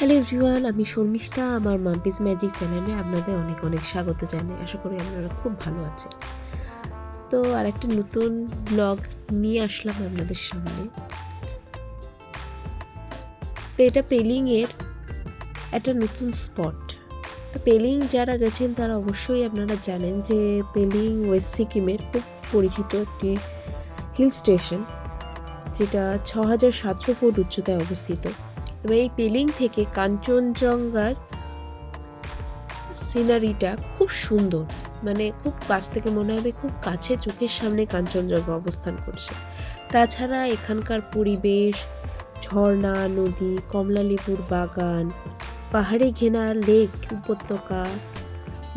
Hello everyone, আমি শর্মিষ্ঠা। আমার Mampi's magic চ্যানেলে আপনাদের অনেক অনেক স্বাগত জানাই। আশা করি আপনারা খুব ভালো আছেন। তো আর একটা নতুন ব্লগ নিয়ে আসলাম আপনাদের সামনে। তো এটা পেলিংয়ের একটা নতুন স্পট। তো পেলিং যারা গেছেন তারা অবশ্যই আপনারা জানেন যে পেলিং ওয়েস্ট সিকিমের খুব পরিচিত একটি হিল স্টেশন, যেটা 6700 ফুট উচ্চতায় অবস্থিত। এবং এই পেলিং থেকে কাঞ্চনজঙ্ঘার সিনারিটা খুব সুন্দর, মানে খুব কাছ থেকে মনে হবে খুব কাছে, চোখের সামনে কাঞ্চনজঙ্ঘা অবস্থান করছে। তাছাড়া এখানকার পরিবেশ, ঝর্ণা, নদী, কমলালেবুর বাগান, পাহাড়ে ঘেরা লেক উপত্যকা,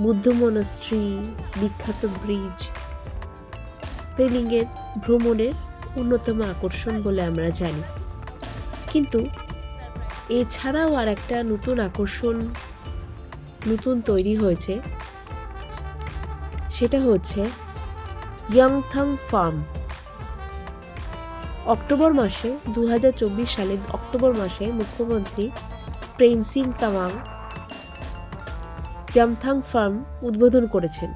বুদ্ধ মনাস্ট্রি, বিখ্যাত ব্রিজ পেলিংয়ের ভ্রমণের অন্যতম আকর্ষণ বলে আমরা জানি। কিন্তু এছাড়াও আর একটা নতুন আকর্ষণ তৈরি হয়েছে, সেটা হচ্ছে ইয়াংথাং ফার্ম। অক্টোবর মাসে 2024 সালে অক্টোবর মাসে মুখ্যমন্ত্রী প্রেম সিং তামাং ইয়াংথাং ফার্ম উদ্বোধন করেছেন।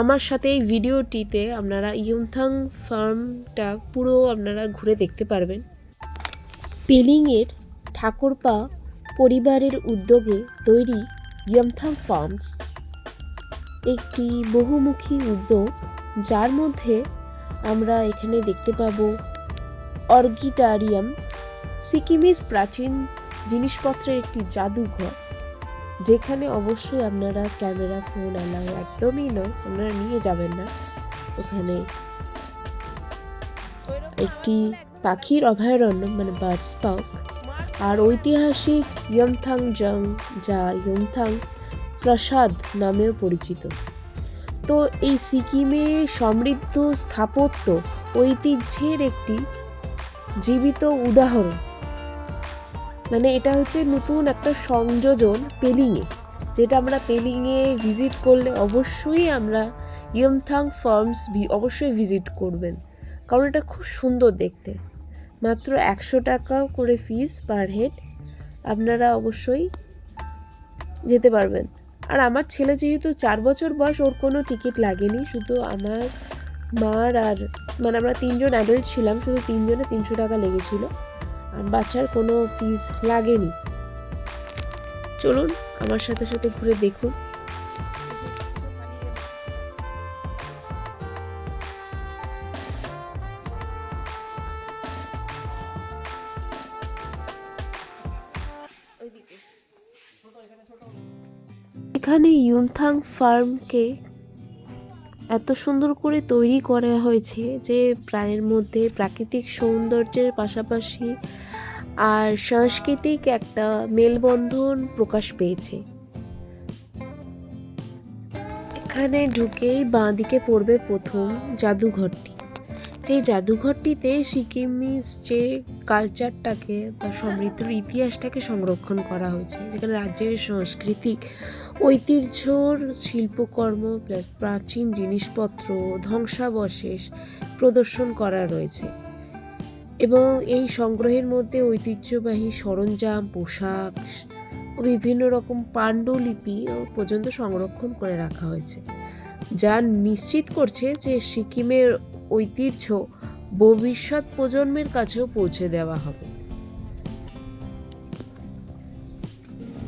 আমার সাথে এই ভিডিওটিতে আপনারা ইয়াংথাং ফার্মটা পুরো আপনারা ঘুরে দেখতে পারবেন। পেলিংয়ের ঠাকুরপা পরিবারের উদ্যোগে তৈরি ইয়াংথাং ফার্মস একটি বহুমুখী উদ্যোগ, যার মধ্যে আমরা এখানে দেখতে পাবো অর্কিডারিয়াম, সিকিমিজ প্রাচীন জিনিসপত্রের একটি জাদুঘর, যেখানে অবশ্যই আপনারা ক্যামেরা, ফোন অ্যালাউ একদমই নয়, আপনারা নিয়ে যাবেন না। ওখানে একটি পাখির অভয়ারণ্য মানে বার্ডস পার্ক, আর ঐতিহাসিক ইয়াংথাং জং, যা ইয়াংথাং প্রাসাদ নামেও পরিচিত। তো এই সিকিমের সমৃদ্ধ স্থাপত্য ঐতিহ্যের একটি জীবিত উদাহরণ। মানে এটা হচ্ছে নতুন একটা সংযোজন পেলিংয়ে, যেটা আমরা পেলিংয়ে ভিজিট করলে অবশ্যই আমরা ইয়াংথাং ফার্মস অবশ্যই ভিজিট করবেন, কারণ এটা খুব সুন্দর দেখতে। মাত্র 100 টাকা করে ফিস পার হেড, আপনারা অবশ্যই যেতে পারবেন। আর আমার ছেলে যেহেতু 4 বছর বয়স, ওর কোনো টিকিট লাগেনি, শুধু আমার মার আর মানে আমরা 3 জন অ্যাডাল্ট ছিলাম, শুধু 3 জনে 300 টাকা লেগেছিল, আর বাচ্চার কোনো ফিস লাগেনি। চলুন আমার সাথে সাথে ঘুরে দেখুন। এখানে ইয়াংথাং ফার্মকে এত সুন্দর করে তৈরি করা হয়েছে যে প্রায়ের মধ্যে প্রাকৃতিক সৌন্দর্যের পাশাপাশি আর সাংস্কৃতিক একটা মেলবন্ধন প্রকাশ পেয়েছে। এখানে ঢুকেই বাঁ দিকে পড়বে প্রথম জাদুঘরটি। যে জাদুঘরটিতে সিকিমিজ যে কালচারটাকে বা সমৃদ্ধ ইতিহাসটাকে সংরক্ষণ করা হয়েছে, যেখানে রাজ্যের সাংস্কৃতিক ঐতিহ্যর শিল্পকর্ম, প্রাচীন জিনিসপত্র, ধ্বংসাবশেষ প্রদর্শন করা রয়েছে। এবং এই সংগ্রহের মধ্যে ঐতিহ্যবাহী সরঞ্জাম, পোশাক ও বিভিন্ন রকম পাণ্ডুলিপি পর্যন্ত সংরক্ষণ করে রাখা হয়েছে, যা নিশ্চিত করছে যে সিকিমের ঐতিহ্য ভবিষ্যৎ প্রজন্মের কাছেও পৌঁছে দেওয়া হবে।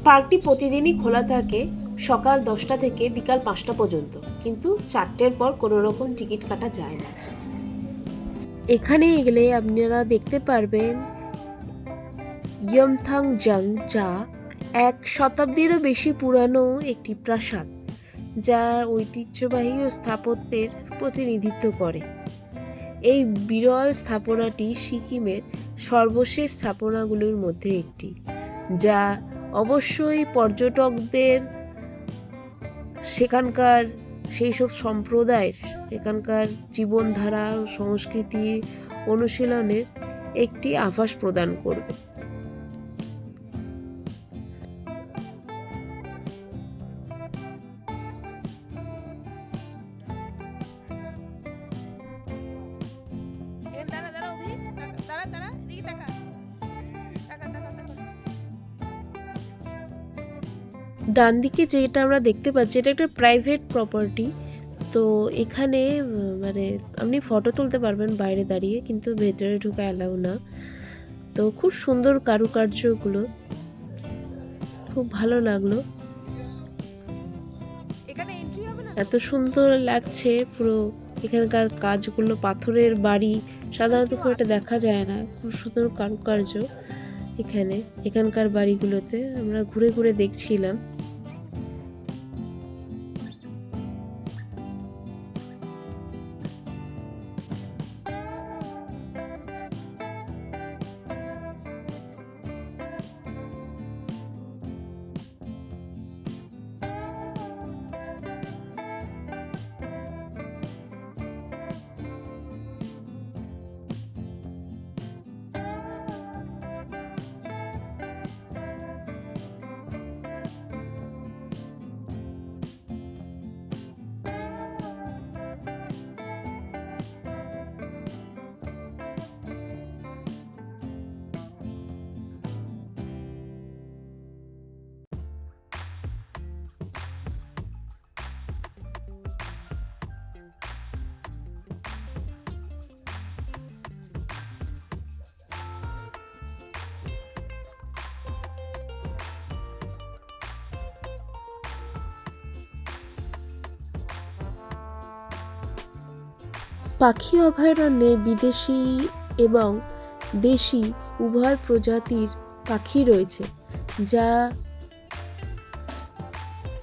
পার্কটি প্রতিদিনই খোলা থাকে সকাল 10টা থেকে বিকাল 5টা পর্যন্ত, কিন্তু 4টের পর কোনো রকম টিকিট কাটা যায় না। এখানে গেলে আপনারা দেখতে পারবেন ইয়াংথাং জং, যা 1 শতাব্দীরও বেশি পুরানো একটি প্রাসাদ, যা ঐতিহ্যবাহী ও স্থাপত্যের প্রতিনিধিত্ব করে। এই বিরল স্থাপনাটি সিকিমের সর্বশেষ স্থাপনাগুলোর মধ্যে একটি, যা অবশ্যই পর্যটকদের সেখানকার সেই সব সম্প্রদায়ের সেখানকার জীবনধারা ও সংস্কৃতি অনুশীলনের একটি আভাস প্রদান করবে। ডান দিকে যেটা আমরা দেখতে পাচ্ছি এটা একটা প্রাইভেট প্রপার্টি। তো এখানে মানে আপনি ফটো তুলতে পারবেন বাইরে দাঁড়িয়ে, কিন্তু ভেতরে ঢোকা অ্যালাউ না। তো খুব সুন্দর কারুকার্যগুলো, খুব ভালো লাগলো। এত সুন্দর লাগছে পুরো এখানকার কাজগুলো, পাথরের বাড়ি সাধারণত খুব একটা দেখা যায় না, খুব সুন্দর কারুকার্য এখানকার বাড়িগুলোতে। আমরা ঘুরে ঘুরে দেখছিলাম। পাখি অভয়ারণ্যে বিদেশি এবং দেশি উভয় প্রজাতির পাখি রয়েছে, যা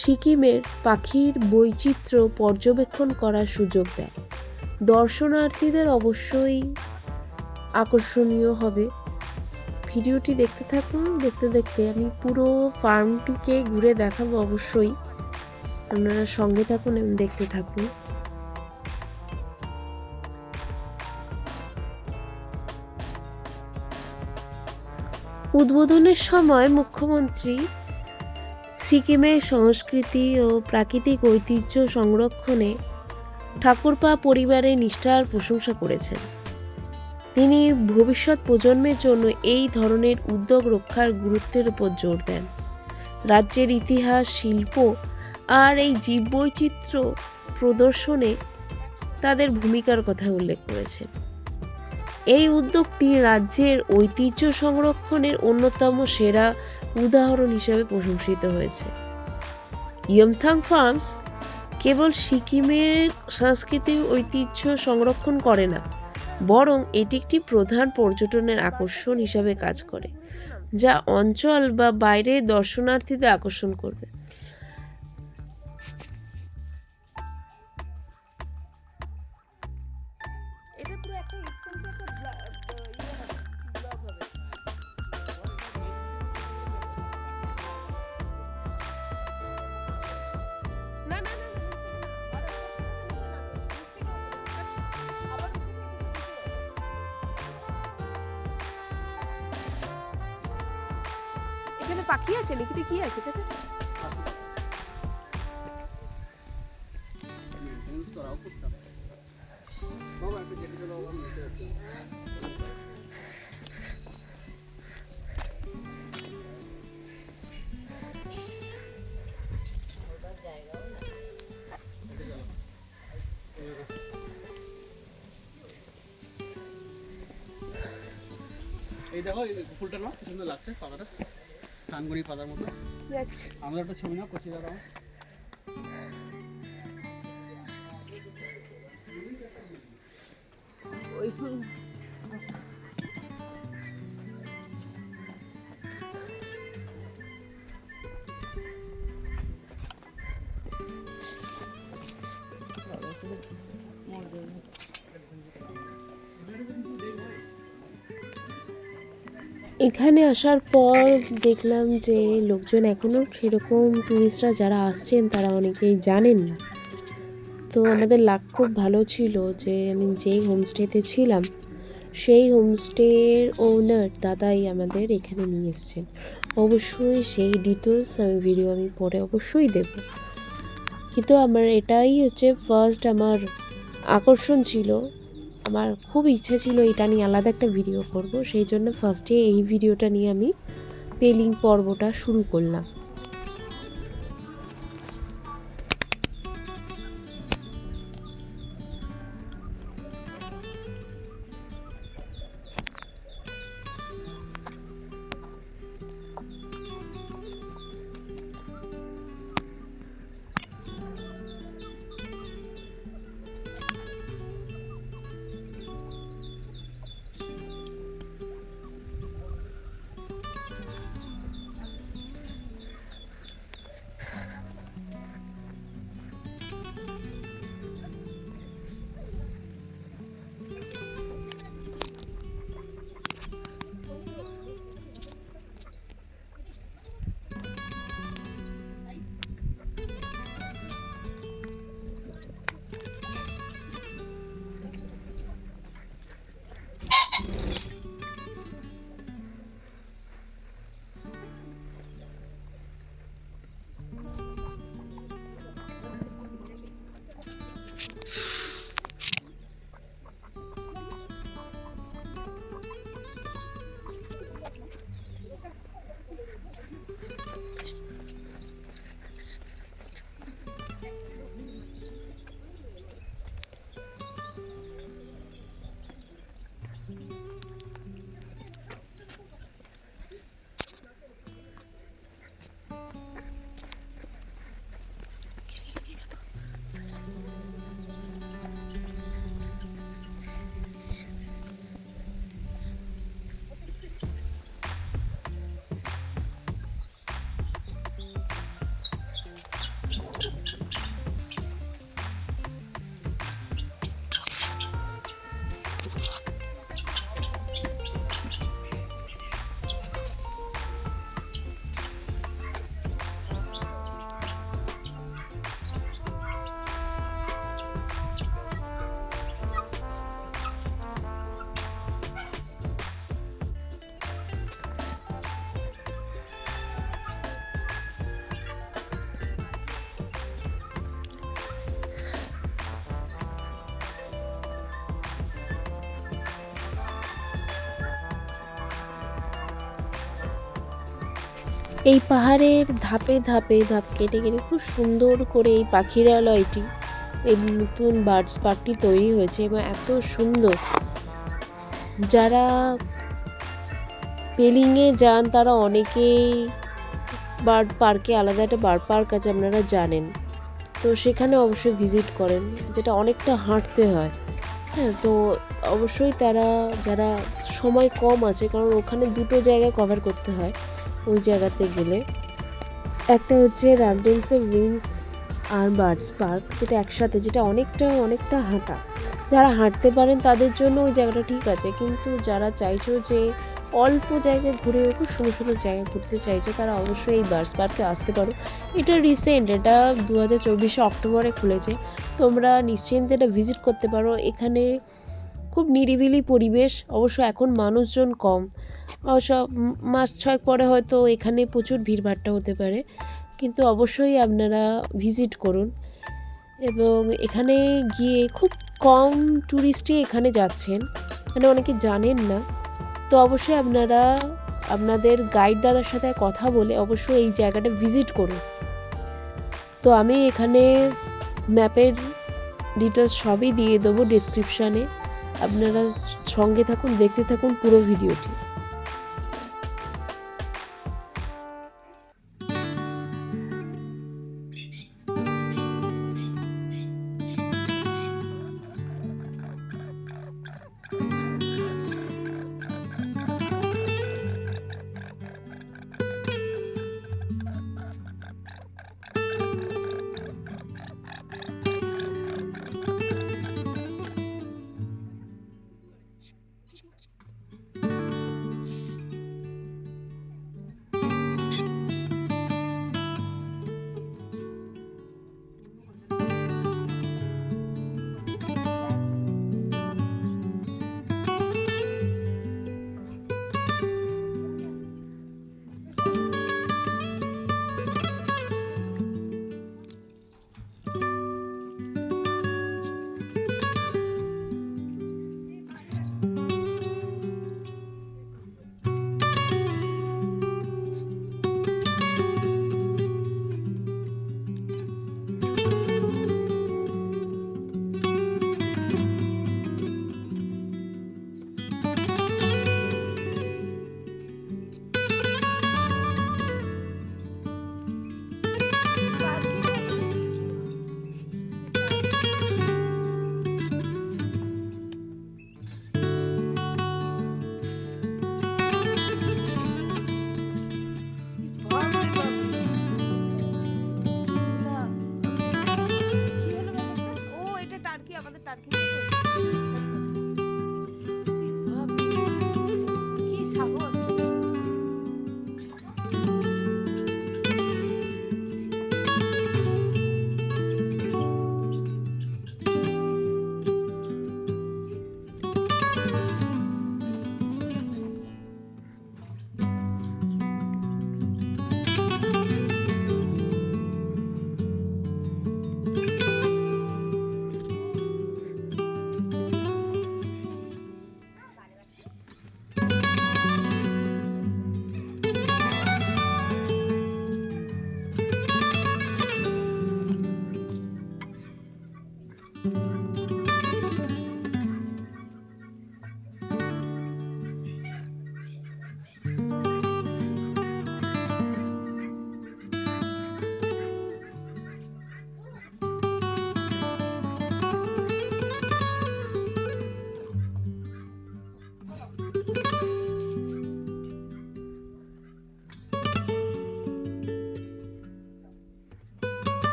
সিকিমের পাখির বৈচিত্র্য পর্যবেক্ষণ করার সুযোগ দেয়। দর্শনার্থীদের অবশ্যই আকর্ষণীয় হবে। ভিডিওটি দেখতে থাকুন। দেখতে দেখতে আমি পুরো ফার্মটিকে ঘুরে দেখাবো অবশ্যই। আপনারা সঙ্গে থাকুন এবং দেখতে থাকুন। উদ্বোধনের সময় মুখ্যমন্ত্রী সিকিমের সংস্কৃতি ও প্রাকৃতিক ঐতিহ্য সংরক্ষণে ঠাকুরপা পরিবারের নিষ্ঠার প্রশংসা করেছেন। তিনি ভবিষ্যৎ প্রজন্মের জন্য এই ধরনের উদ্যোগ রক্ষার গুরুত্বের উপর জোর দেন। রাজ্যের ইতিহাস, শিল্প আর এই জীববৈচিত্র্য প্রদর্শনে তাদের ভূমিকার কথা উল্লেখ করেছেন। এই উদ্যোগটি রাজ্যের ঐতিহ্য সংরক্ষণের অন্যতম সেরা উদাহরণ হিসেবে প্রশংসিত হয়েছে। ইয়াংথাং ফার্মস কেবল সিকিমের সাংস্কৃতিক ঐতিহ্য সংরক্ষণ করে না, বরং এটি একটি প্রধান পর্যটনের আকর্ষণ হিসাবে কাজ করে, যা অঞ্চল বা বাইরের দর্শনার্থীদের আকর্ষণ করবে। এখানে পাখি আছে নাকি? কি আছে এটাতে? এই দেখো ফুলটা না সুন্দর লাগছে, পাতাটা কানগুনি পাতার মতো। আমাদের একটা ছবি না করছি দাঁড়া। এখানে আসার পর দেখলাম যে লোকজন এখনও সেরকম টুরিস্টরা যারা আসছেন তারা অনেকেই জানেন না। তো আমাদের লাক খুব ভালো ছিল যে আমি যেই হোমস্টেতে ছিলাম সেই হোমস্টের ওনার দাদাই আমাদের এখানে নিয়ে এসছেন। অবশ্যই সেই ডিটেলস আমি পরে অবশ্যই দেব, কিন্তু আমার এটাই হচ্ছে ফার্স্ট আমার আকর্ষণ ছিল। আমার খুব ইচ্ছা ছিল এটা নিয়ে আলাদা একটা ভিডিও করব, সেই জন্য ফার্স্টে এই ভিডিওটা নিয়ে আমি পেলিং পর্বটা শুরু করলাম। এই পাহাড়ের ধাপে ধাপে ধাপ কেটে কেটে খুব সুন্দর করে এই পাখিরালয়টি, এই নতুন বার্ডস পার্কটি তৈরি হয়েছে এবং এত সুন্দর। যারা পেলিংয়ে যান তারা অনেকেই বার্ড পার্কে, আলাদা একটা বার্ড পার্ক আছে আপনারা জানেন, তো সেখানে অবশ্যই ভিজিট করেন, যেটা অনেকটা হাঁটতে হয়। হ্যাঁ, তো অবশ্যই তারা যারা সময় কম আছে, কারণ ওখানে দুটো জায়গায় কভার করতে হয় ওই জায়গাতে গেলে, একটা হচ্ছে রামডেন্সের উইংস আর বার্ডস পার্ক, যেটা একসাথে, যেটা অনেকটা হাঁটা। যারা হাঁটতে পারেন তাদের জন্য ওই জায়গাটা ঠিক আছে, কিন্তু যারা চাইছো যে অল্প জায়গায় ঘুরে খুব সুন্দর সুন্দর জায়গায় ঘুরতে চাইছো, তারা অবশ্যই এই বার্ডস পার্কে আসতে পারো। এটা রিসেন্ট, এটা 2024 অক্টোবরে খুলেছে, তোমরা নিশ্চিন্তে এটা ভিজিট করতে পারো। এখানে খুব নিরিবিলি পরিবেশ, অবশ্য এখন মানুষজন কম, অবশ্য মাস 6 পরে হয়তো এখানে প্রচুর ভিড়ভাট্টা হতে পারে, কিন্তু অবশ্যই আপনারা ভিজিট করুন। এবং এখানে গিয়ে খুব কম ট্যুরিস্টই এখানে যাচ্ছেন, মানে অনেকে জানেন না, তো অবশ্যই আপনারা আপনাদের গাইড দাদার সাথে কথা বলে অবশ্যই এই জায়গাটা ভিজিট করুন। তো আমি এখানে ম্যাপের ডিটেলস সবই দিয়ে দেবো ডেসক্রিপশানে, আপনারা সঙ্গে থাকুন, দেখতে থাকুন পুরো ভিডিওটি।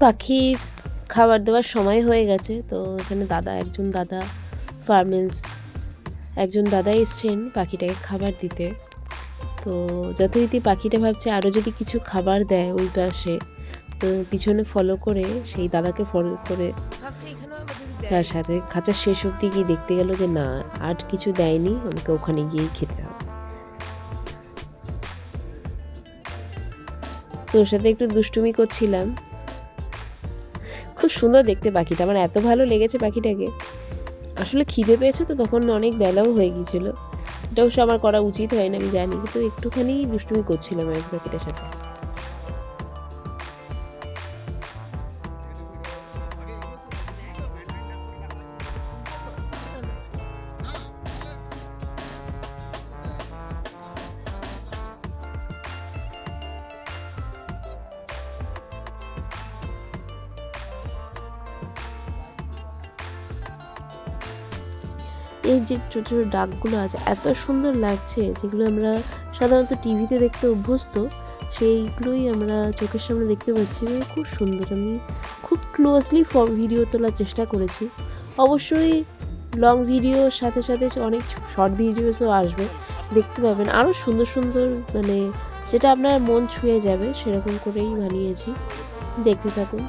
পাখির খাবার দেওয়ার সময় হয়ে গেছে, তো এখানে একজন দাদা ফার্মেন্স একজন দাদা এসছেন পাখিটাকে খাবার দিতে। তো যথারীতি পাখিটা ভাবছে আরও যদি কিছু খাবার দেয় ওই পাশে, তো পিছনে ফলো করে সেই দাদাকে ফলো করে তার সাথে খাঁচার শেষ অবধি গিয়ে দেখতে গেল যে না, আর কিছু দেয়নি, আমাকে ওখানে গিয়েই খেতে হবে। তো ওর সাথে একটু দুষ্টুমি করছিলাম। খুব সুন্দর দেখতে পাখিটা, আমার এত ভালো লেগেছে পাখিটাকে। আসলে খিদে পেয়েছে তো তখন অনেক বেলাও হয়ে গিয়েছিল, এটা অবশ্য আমার করা উচিত হয়নি আমি জানি, কিন্তু একটুখানি দুষ্টুমি করছিলাম আমি পাখিটার সাথে। এই যে ছোটো ছোটো ডাকগুলো আছে এত সুন্দর লাগছে, যেগুলো আমরা সাধারণত টিভিতে দেখতে অভ্যস্ত সেইগুলোই আমরা চোখের সামনে দেখতে পাচ্ছি। খুব সুন্দর, আমি খুব ক্লোজলি ভিডিও তোলার চেষ্টা করেছি। অবশ্যই লং ভিডিওর সাথে সাথে অনেক শর্ট ভিডিওসও আসবে, দেখতে পাবেন আরও সুন্দর সুন্দর, মানে যেটা আপনার মন ছুঁয়ে যাবে সেরকম করেই বানিয়েছি, দেখতে থাকুন।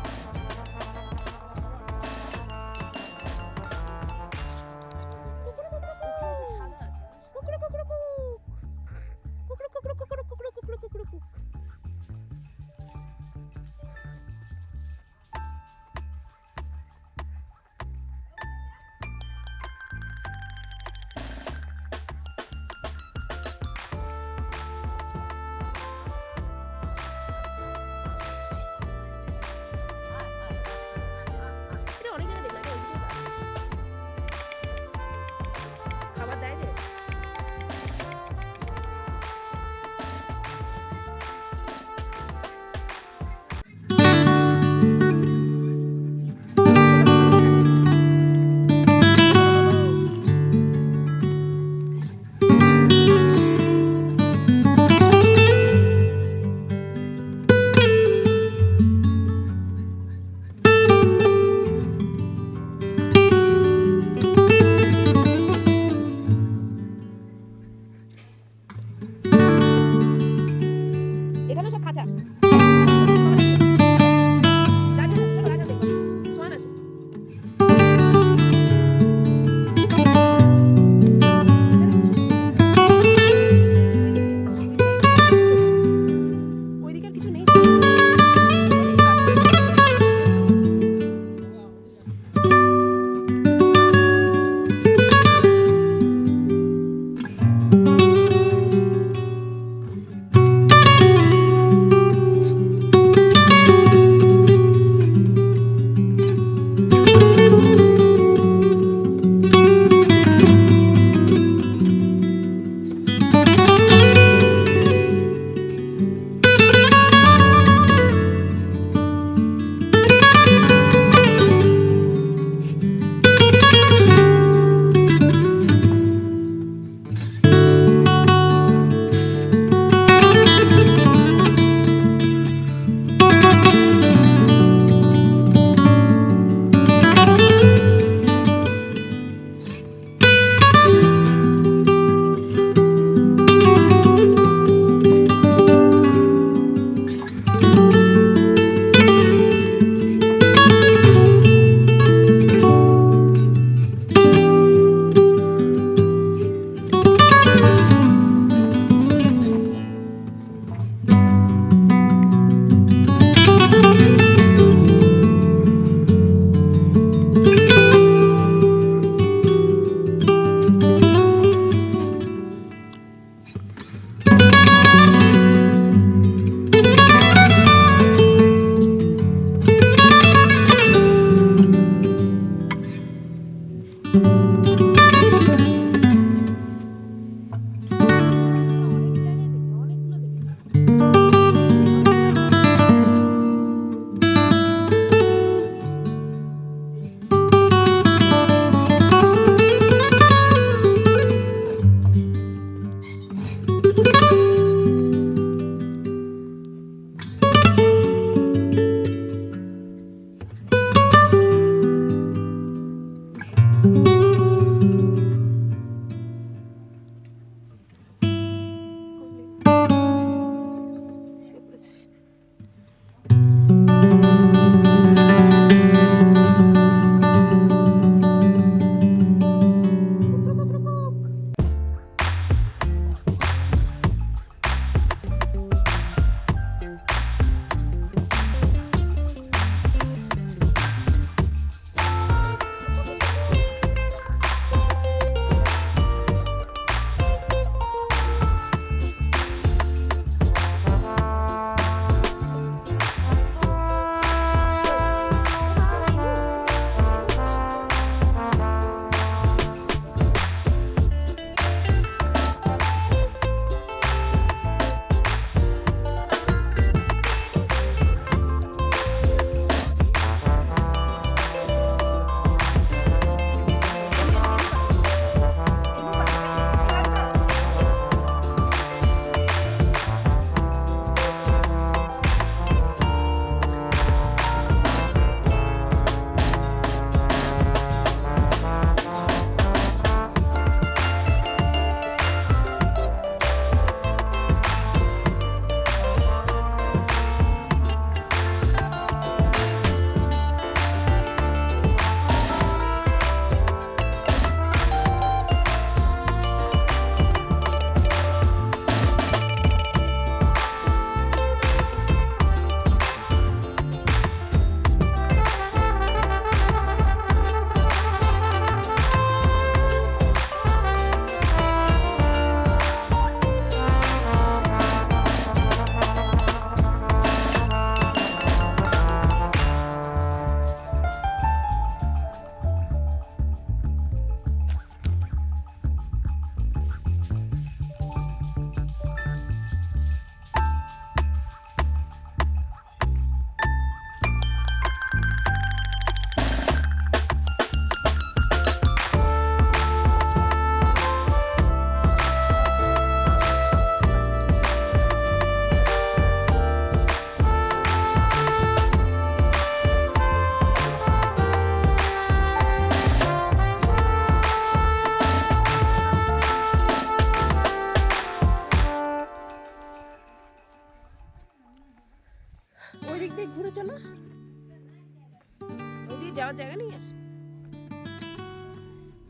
যাওয়ার জায়গা নেই আর।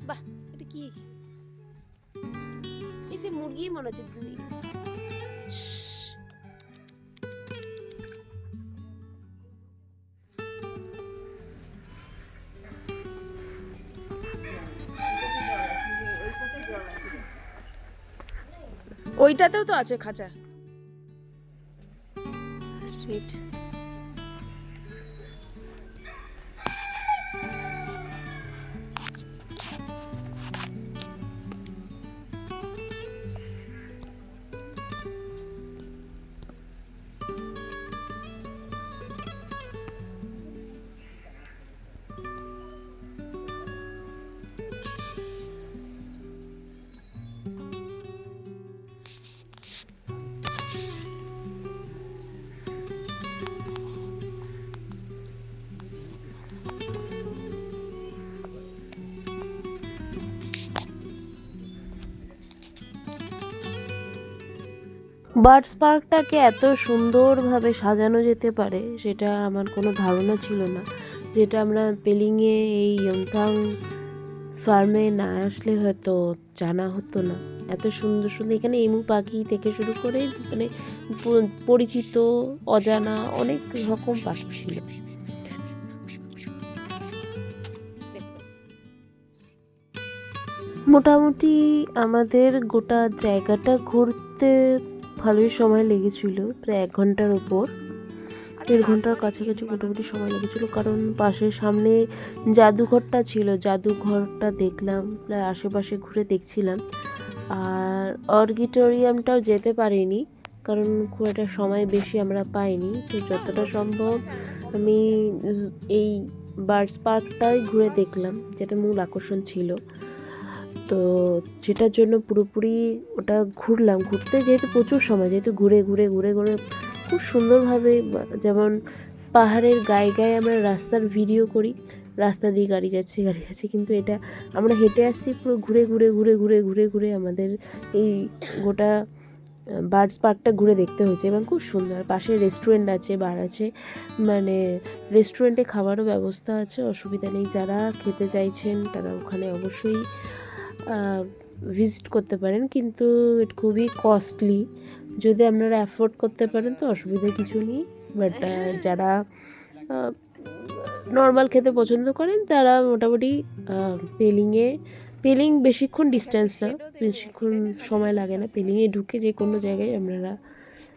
বাহ, এটা কি? এসে মুরগি মনে হচ্ছে তুমি। ওইটাতেও তো আছে খাঁচা। বার্ডস পার্কটাকে এত সুন্দরভাবে সাজানো যেতে পারে সেটা আমার কোনো ধারণা ছিল না, যেটা আমরা পেলিংয়ে এই ইয়ংথাং ফার্মে না আসলে হয়তো জানা হতো না। এত সুন্দর সুন্দর এখানে এমু পাখি থেকে শুরু করে মানে পরিচিত অজানা অনেক রকম পাখি ছিল। মোটামুটি আমাদের গোটা জায়গাটা ঘুরতে ভালোই সময় লেগেছিল, প্রায় 1 ঘন্টার ওপর, 1.5 ঘন্টার কাছাকাছি মোটামুটি সময় লেগেছিল। কারণ পাশের সামনে জাদুঘরটা ছিল, জাদুঘরটা দেখলাম, প্রায় আশেপাশে ঘুরে দেখছিলাম। আর অডিটোরিয়ামটাও যেতে পারিনি কারণ খুব একটা সময় বেশি আমরা পাইনি। তো যতটা সম্ভব আমি এই বার্ডস পার্কটাই ঘুরে দেখলাম, যেটা মূল আকর্ষণ ছিল। তো যেটার জন্য পুরোপুরি ওটা ঘুরলাম, ঘুরতে যেহেতু প্রচুর সময়, যেহেতু ঘুরে ঘুরে ঘুরে ঘুরে খুব সুন্দরভাবে, যেমন পাহাড়ের গায়ে গায়ে আমরা রাস্তার ভিডিও করি, রাস্তা দিয়ে গাড়ি যাচ্ছে কিন্তু এটা আমরা হেঁটে আসছি পুরো ঘুরে ঘুরে ঘুরে ঘুরে ঘুরে ঘুরে আমাদের এই গোটা বার্ডস পার্কটা ঘুরে দেখতে হয়েছে। এবং খুব সুন্দর, পাশে রেস্টুরেন্ট আছে, বার আছে, মানে রেস্টুরেন্টে খাবারও ব্যবস্থা আছে, অসুবিধা নেই। যারা খেতে চাইছেন তারা ওখানে অবশ্যই ভিজিট করতে পারেন, কিন্তু এটা খুবই কস্টলি। যদি আপনারা অ্যাফোর্ড করতে পারেন তো অসুবিধা কিছু নেই, বাট যারা নর্মাল খেতে পছন্দ করেন তারা মোটামুটি পেলিং বেশিক্ষণ ডিস্টেন্স না, বেশিক্ষণ সময় লাগে না, পেলিংয়ে ঢুকে যে কোনো জায়গায় আপনারা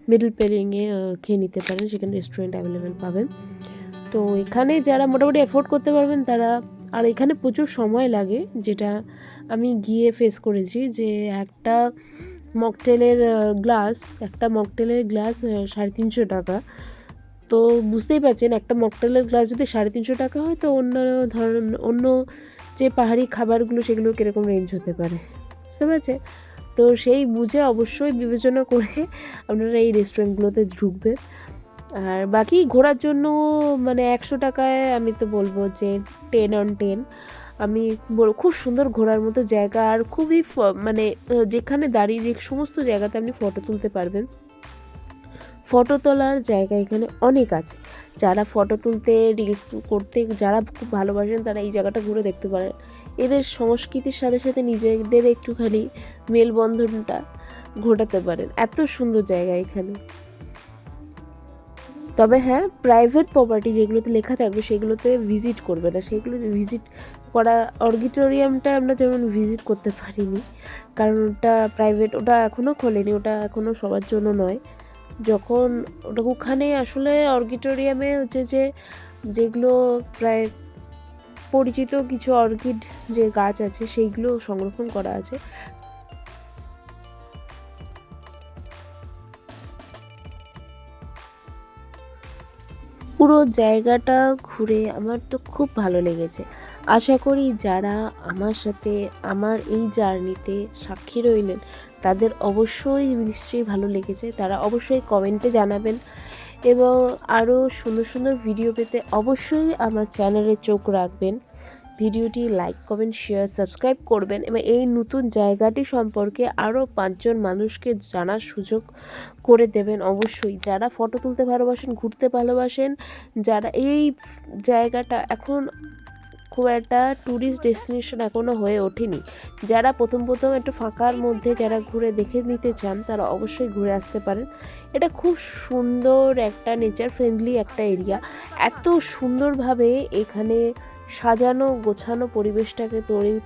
মিডল পেলিংয়ে খেয়ে নিতে পারেন, সেখানে রেস্টুরেন্ট অ্যাভেলেবেল পাবেন। তো এখানে যারা মোটামুটি অ্যাফোর্ড করতে পারবেন তারা, আর এখানে প্রচুর সময় লাগে, যেটা আমি গিয়ে ফেস করেছি, যে একটা মকটেলের গ্লাস 350 টাকা। তো বুঝতেই পারছেন, একটা মকটেলের গ্লাস যদি 350 টাকা হয় তো অন্য যে পাহাড়ি খাবারগুলো সেগুলো কীরকম রেঞ্জ হতে পারে, বুঝতে পারছে? তো সেই বুঝে অবশ্যই বিবেচনা করে আপনারা এই রেস্টুরেন্টগুলোতে ঢুকবেন। আর বাকি ঘোরার জন্য মানে 100 টাকায় আমি তো বলবো যে 10 on 10। আমি খুব সুন্দর ঘোরার মতো জায়গা, আর খুবই মানে যেখানে দাঁড়িয়ে যে সমস্ত জায়গাতে আপনি ফটো তুলতে পারবেন, ফটো তোলার জায়গা এখানে অনেক আছে। যারা ফটো তুলতে, রিলস করতে যারা খুব ভালোবাসেন তারা এই জায়গাটা ঘুরে দেখতে পারেন। এদের সংস্কৃতির সাথে সাথে নিজেদের একটুখানি মেলবন্ধনটা ঘটাতে পারেন, এত সুন্দর জায়গা এখানে। তবে হ্যাঁ, প্রাইভেট প্রপার্টি যেগুলোতে লেখা থাকবে সেগুলোতে ভিজিট করবে না, সেগুলোতে ভিজিট করা, অডিটোরিয়ামটা আমরা যেমন ভিজিট করতে পারিনি কারণ ওটা প্রাইভেট, ওটা এখনও খোলেনি, ওটা এখনও সবার জন্য নয়। যখন ওটা ওখানে আসলে অডিটোরিয়ামে হচ্ছে যেগুলো প্রায় পরিচিত কিছু অর্কিড যে গাছ আছে সেইগুলো সংরক্ষণ করা আছে। পুরো জায়গাটা ঘুরে আমার তো খুব ভালো লেগেছে। আশা করি যারা আমার সাথে আমার এই জার্নিতে সাক্ষী রইলেন তাদের অবশ্যই নিশ্চয়ই ভালো লেগেছে, তারা অবশ্যই কমেন্টে জানাবেন। এবং আরও সুন্দর সুন্দর ভিডিও পেতে অবশ্যই আমার চ্যানেলে চোখ রাখবেন। ভিডিওটি লাইক, কমেন্ট, শেয়ার, সাবস্ক্রাইব করবেন এবং এই নতুন জায়গাটি সম্পর্কে আরও 5 জন মানুষকে জানার সুযোগ করে দেবেন অবশ্যই। যারা ফটো তুলতে ভালোবাসেন, ঘুরতে ভালোবাসেন, যারা এই জায়গাটা এখন খুব একটা ট্যুরিস্ট ডেস্টিনেশন এখনও হয়ে ওঠেনি। যারা প্রথম একটু ফাঁকার মধ্যে যারা ঘুরে দেখে নিতে চান তারা অবশ্যই ঘুরে আসতে পারেন। এটা খুব সুন্দর একটা নেচার ফ্রেন্ডলি একটা এরিয়া। এত সুন্দরভাবে এখানে সাজানো গোছানো পরিবেশটাকে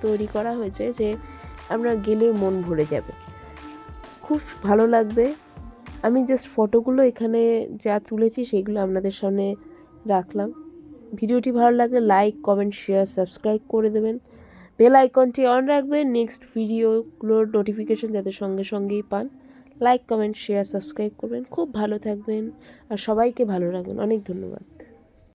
তৈরি করা হয়েছে যে আমরা গেলে মন ভরে যাবে, খুব ভালো লাগবে। আমি জাস্ট ফটোগুলো এখানে যা তুলেছি সেগুলো আপনাদের সামনে রাখলাম। ভিডিওটি ভালো লাগলে লাইক, কমেন্ট, শেয়ার, সাবস্ক্রাইব করে দেবেন। বেল আইকনটি অন রাখবেন নেক্সট ভিডিওগুলোর নোটিফিকেশন যাতে সঙ্গে সঙ্গেই পান। লাইক, কমেন্ট, শেয়ার, সাবস্ক্রাইব করবেন। খুব ভালো থাকবেন আর সবাইকে ভালো রাখবেন। অনেক ধন্যবাদ।